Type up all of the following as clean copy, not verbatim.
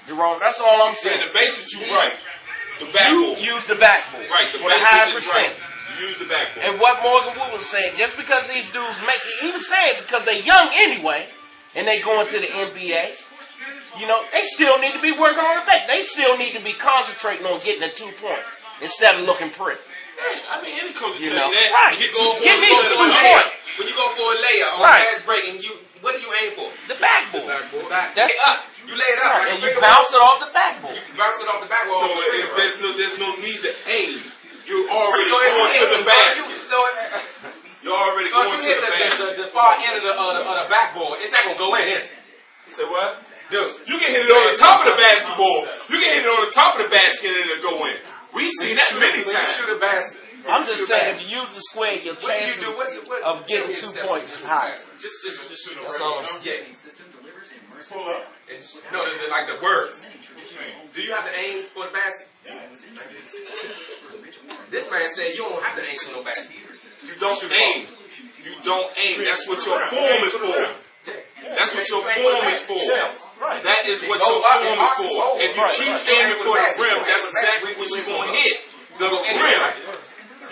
Jerome, that's all I'm saying. Yeah, the basics, you right. The backboard. You use the backboard. Right, the for the high basic is percent. right. You use the backboard. And what Morgan Wood was saying, just because these dudes make it, he was saying because they're young anyway, and they going to the NBA, you know, they still need to be working on the back. They still need to be concentrating on getting the 2 points instead of looking pretty. I mean, any coach will You tell know, you that. right. You Give me the 2 points. When you go for a layup on Right. fast break, and what do you aim for? The backboard. Get That's up. You lay it up. right. Like And you bounce it off the backboard. You bounce it off the backboard. So if there's no need to aim. You're already So if going you to the hit basket. So You're already if going you to hit the basket. the far end of the backboard, it's not gonna go in, is it? Say what? Dude, You can hit it on the top of the basketball. You can hit it on the top of the basket and it'll go in. We've seen that many when you times. shoot a basket. I'm just saying, if you use the square, your What do you chances do? of getting 2 points is higher. Just shoot a That's all I'm saying. Pull up. No, like the words. Do you have to aim for the basket? This man said you don't have to aim for no basket. You don't aim. You don't aim. That's what your form is for. That's what your form is for. That is what your form is for. If you keep aiming for the rim, that's exactly what you're going to hit. The rim.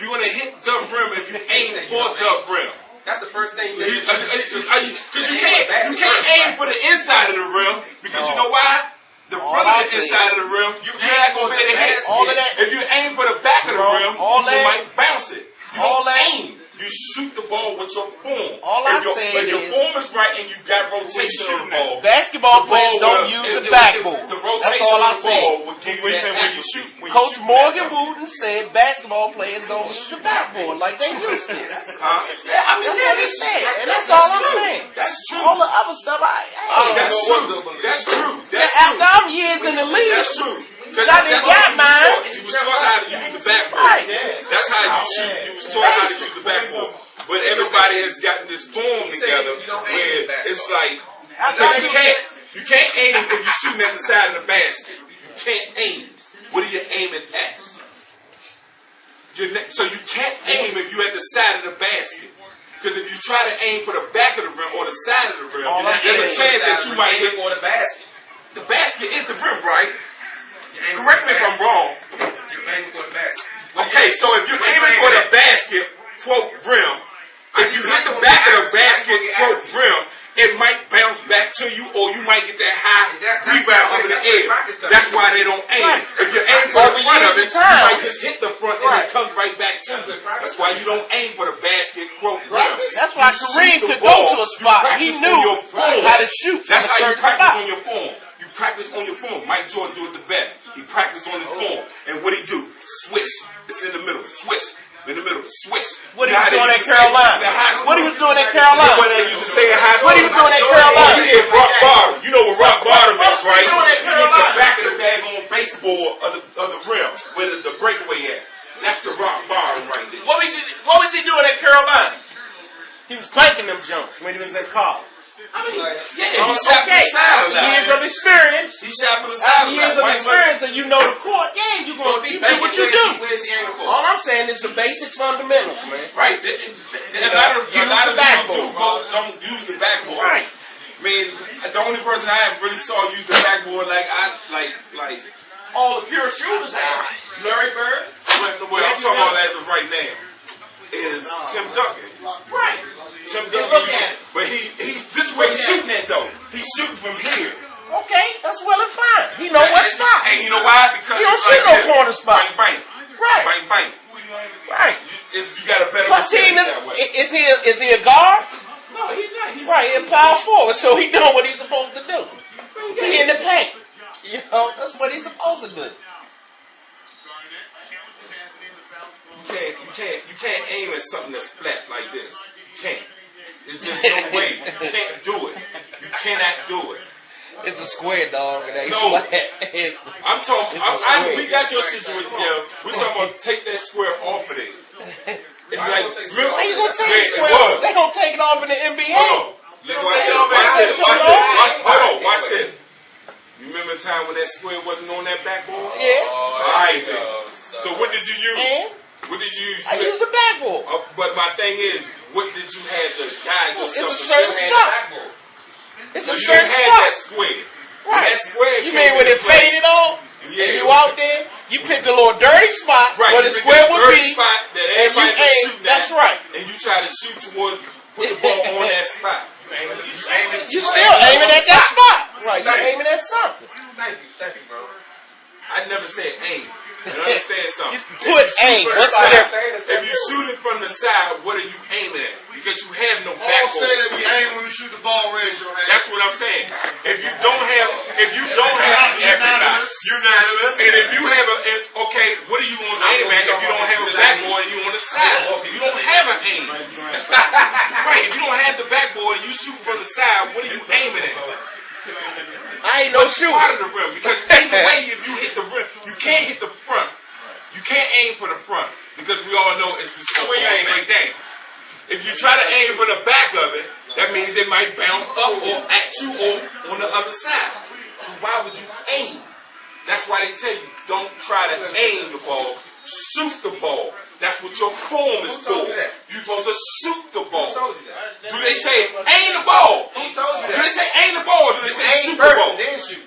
You're going to hit the rim if you aim for the rim. That's the first thing. Because you can't aim for the inside of the rim because you know why? The front of the inside of the rim, you're not going to get a hit. All of that. If you aim for the back of the rim, you might bounce it. You All don't that. aim. You shoot the ball with your form. All I'm if saying your is- form is right and you got rotation on the ball. Basketball players don't use the backboard. The That's rotation all on I'm the ball saying. will give you that when you shoot. Coach Morgan Wooten said basketball players don't use the backboard like they used to. Huh? Yeah, I mean, That's yeah, what he said, and that's all I'm saying. That's true. All the other stuff, That's true. That's true. That's after true. I'm years in the league, That's true. Because I didn't got mine. You was taught how to use the backboard. Right. That's how you shoot. You was taught how to use the backboard. But everybody has gotten this form together where it's like you can't aim if you're shooting at the side of the basket. You can't aim. What are you aiming at? So you can't aim if you're at the side of the basket. Because if you try to aim for the back of the rim or the side of the rim, there's a chance that you might hit for the basket. the basket is the rim, right? Correct me if I'm wrong. You're aiming for the basket. Okay, so if you're aiming for the basket, quote, rim, if you hit the back of the basket, quote, rim, it might bounce back to you, or you might get that high rebound up in the air. That's why they don't aim. If you aim for the front of it, you might just hit the front and it comes right back to you. That's why you don't aim for the basket, quote, rim. that's why Kareem could go to a spot. He knew how to shoot from That's a how you certain practice spot. on your form. You practice on your form. Mike Jordan do it the best. He practiced on his form. And what he do? Swish. It's in the middle. Swish. In the middle. Switch. What he was doing at Carolina. What he was doing at Carolina. What they used to say in high school. What he was doing at Carolina. He did rock bottom. You know what rock bottom is, right? What was he doing at You hit the Carolina? back of the daggone baseball of the rim where the breakaway at. That's the rock bottom right there. What was he doing at Carolina? He was planking them jumps when he was at college. I mean, yeah, he shot from the side a lot. Years of experience. He shot from the side a lot. Years of experience, and you know the court. Yeah, you do what you do. Where's he aiming for? All I'm saying is the basic fundamentals, man. Right. A lot of dudes don't use the backboard. Right. I mean, the only person I really saw use the backboard like All the pure shooters have. Larry Bird. Well, I'm talking about as of right now is Tim Duncan. Right. Tim Look Duncan. at it. But he's this way he's shooting at though. He's shooting from here. Okay, that's well and fine. He know what spot. And you know why? Because He don't it's see like no corner spot. Bang, bang. Right. Bang, bang. Right. You got a better Plus, receiver that way. is he a guard? No, he's not. He's Right, he's a power forward, so he know what he's supposed to do. He in the paint. You know, that's what he's supposed to do. You can't aim at something that's flat like this. You can't. There's just no way. You can't do it. You cannot do it. It's a square, dog. It ain't No. flat. I'm talking. We got your situation, yo. We talking about take that square off of there. It's like, remember, How you gonna take man, the square off? They gonna take it off in the NBA. Hold on. Hold on. Watch this. You remember the time when that square wasn't on that backboard? Yeah. Alright then. So what did you use? And What did you use? I use a backboard. But my thing is, what did you have to guide yourself? It's a certain spot. It's a You certain had that spot. square. Right. That square. You mean when it faded off? Yeah. And you out there, you picked a little dirty spot right. where the square would be, spot that and you everybody aim. shooting That's at, right. And you try to shoot toward, put the ball on that spot. You still aiming at that spot. Right, you aiming at something. Thank you, bro. I never said aim. You understand something? You put aim. What's the difference? If you shoot it from the side, what are you aiming at? Because you have no All backbone. say that we aim when we shoot the ball, raise your hand. That's what I'm saying. If you don't have unanimous, and if you have okay, what are you going to aim at if you don't have a backboard and you on the side? You don't have an aim. Right, if you don't have the backboard and you shoot from the side, what are you aiming at? I ain't no shooter. Part of the rim, because either way, if you hit the rim, you can't hit the front. You can't aim for the front because we all know it's the straight down. If you try to aim for the back of it, that means it might bounce up or at you or on the other side. So why would you aim? That's why they tell you don't try to aim the ball, shoot the ball. That's what your form is for. You're supposed to shoot the ball. Who told you that? Do they say aim the ball? Who told you Do that? they say aim the ball? Or do they say Aim shoot the first ball? and then shoot.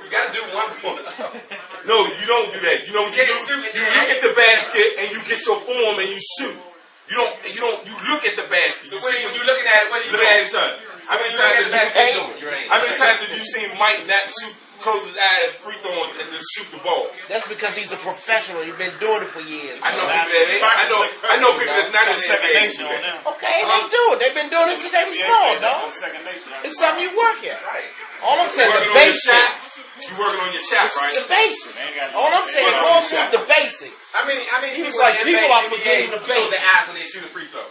You gotta do one before the other. No, you don't do that. You know what you do? You look at the basket and you get your form and you shoot. You look at the basket. So when you looking at it, what are you Look doing? at it, son. How many You look at the basket, times have you seen Mike not shoot, close his eyes, free throw, and just shoot the ball? That's because he's a professional. He's been doing it for years. I know people that ain't. I know people that's not in the NBA. Okay, they do it. They've been doing this since they were small, dog. It's something you work at. All I'm saying is the basics. You working on your shot, right? The basics. All I'm saying is going through the basics. How many He was people like, in the people NBA are forgetting the close their basics. eyes when they shoot a free throw?